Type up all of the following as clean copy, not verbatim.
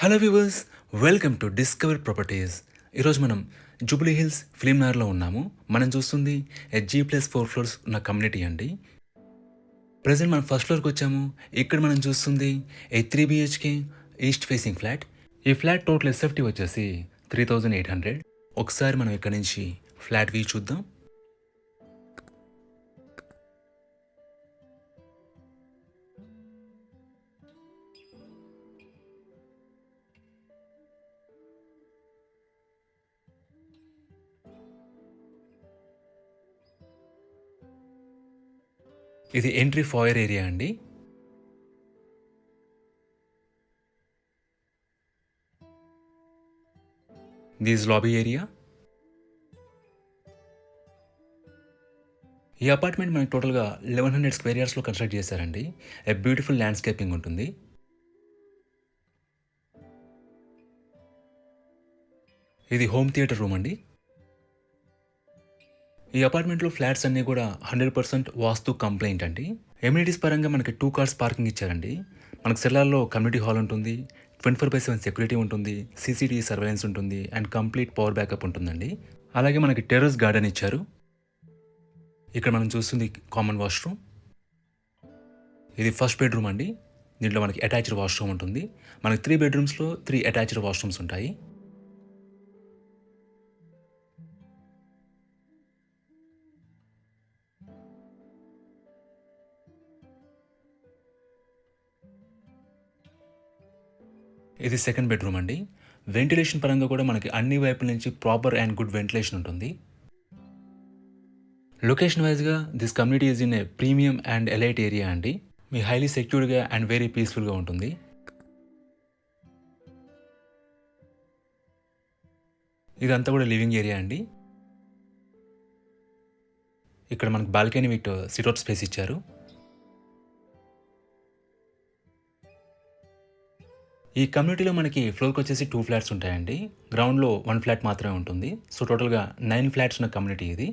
Hello viewers, welcome to discover properties. ఈరోజు మనం Jubilee hills film నగర్లో ఉన్నాము. మనం చూస్తుంది G+4 ఫ్లోర్స్ ఉన్న కమ్యూనిటీ అండి. ప్రజెంట్ మనం ఫస్ట్ ఫ్లోర్కి వచ్చాము. ఇక్కడ మనం చూస్తుంది 3 BHK ఈస్ట్ ఫేసింగ్ ఫ్లాట్. ఈ ఫ్లాట్ టోటల్ SFT వచ్చేసి 3800. ఒకసారి మనం ఇక్కడ నుంచి ఫ్లాట్ వ్యూ చూద్దాం. ఇది ఎంట్రీ ఫాయర్ ఏరియా అండి. This lobby area. ఈ అపార్ట్మెంట్ మనకి టోటల్గా 1100 స్క్వేర్ యార్డ్స్లో కన్స్ట్రక్ట్ చేశారండి. బ్యూటిఫుల్ ల్యాండ్స్కేపింగ్ ఉంటుంది. ఇది హోమ్ థియేటర్ రూమ్ అండి. ఈ అపార్ట్మెంట్లో ఫ్లాట్స్ అన్నీ కూడా 100% వాస్తు కంప్లైంట్ అండి. ఎమ్యూనిటీస్ పరంగా మనకి 2 కార్స్ పార్కింగ్ ఇచ్చారండి. మనకు సెల్లార్లో కమ్యూనిటీ హాల్ ఉంటుంది, 24/7 సెక్యూరిటీ ఉంటుంది, CCTV సర్వేలెన్స్ ఉంటుంది అండ్ కంప్లీట్ పవర్ బ్యాకప్ ఉంటుందండి. అలాగే మనకి టెర్రస్ గార్డెన్ ఇచ్చారు. ఇక్కడ మనం చూస్తుంది కామన్ వాష్రూమ్. ఇది ఫస్ట్ బెడ్రూమ్ అండి. దీంట్లో మనకి అటాచ్డ్ వాష్రూమ్ ఉంటుంది. మనకి 3 బెడ్రూమ్స్లో 3 అటాచ్డ్ వాష్రూమ్స్ ఉంటాయి. ఇది సెకండ్ బెడ్రూమ్ అండి. వెంటిలేషన్ పరంగా కూడా మనకి అన్ని వైపుల నుంచి ప్రాపర్ అండ్ గుడ్ వెంటిలేషన్ ఉంటుంది. లొకేషన్ వైజ్గా this community is in a premium and elite area అండి. మీ హైలీ సెక్యూర్డ్గా అండ్ వెరీ పీస్ఫుల్గా ఉంటుంది. ఇదంతా కూడా లివింగ్ ఏరియా అండి. ఇక్కడ మనకు బాల్కనీ విత్ సిట్అవుట్ స్పేస్ ఇచ్చారు. ఈ కమ్యూనిటీలో మనకి ఫ్లోర్కి వచ్చేసి 2 ఫ్లాట్స్ ఉంటాయండి. గ్రౌండ్లో 1 ఫ్లాట్ మాత్రమే ఉంటుంది. సో టోటల్గా 9 ఫ్లాట్స్ ఉన్న కమ్యూనిటీ ఇది.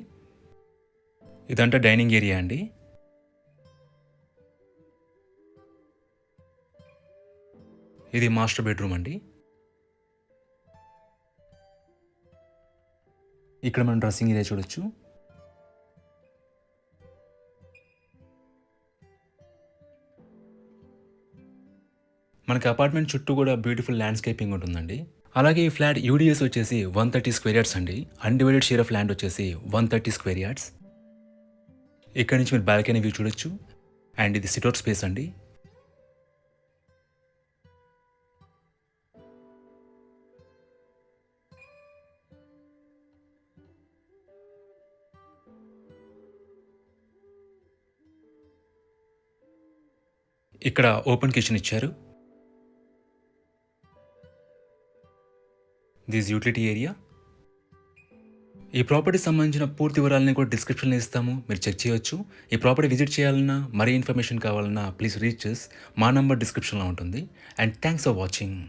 ఇదంతా డైనింగ్ ఏరియా అండి. ఇది మాస్టర్ బెడ్రూమ్ అండి. ఇక్కడ మనం డ్రెస్సింగ్ ఏరియా చూడొచ్చు. మనకి అపార్ట్మెంట్ చుట్టూ కూడా బ్యూటిఫుల్ ల్యాండ్స్కేపింగ్ ఉంటుందండి. అలాగే ఈ ఫ్లాట్ UDS వచ్చేసి 130 స్క్వేర్ యార్డ్స్ అండి. అన్డివైడెడ్ షేర్ ఆఫ్ ల్యాండ్ వచ్చేసి 130 స్క్వేర్ యార్డ్స్. ఇక్కడ నుంచి మీరు బాల్కనీ వ్యూ చూడొచ్చు అండ్ ఇది సిట్అవుట్ స్పేస్ అండి. ఇక్కడ ఓపెన్ కిచెన్ ఇచ్చారు. This utility area. ఈ ప్రాపర్టీ సంబంధించిన పూర్తి వివరాలని కూడా డిస్క్రిప్షన్లో ఇస్తాము, మీరు చెక్ చేయొచ్చు. ఈ ప్రాపర్టీ విజిట్ చేయాలన్నా, మరీ ఇన్ఫర్మేషన్ కావాలన్నా ప్లీజ్ రీచ్ us. మా నంబర్ డిస్క్రిప్షన్లో ఉంటుంది. And thanks for watching.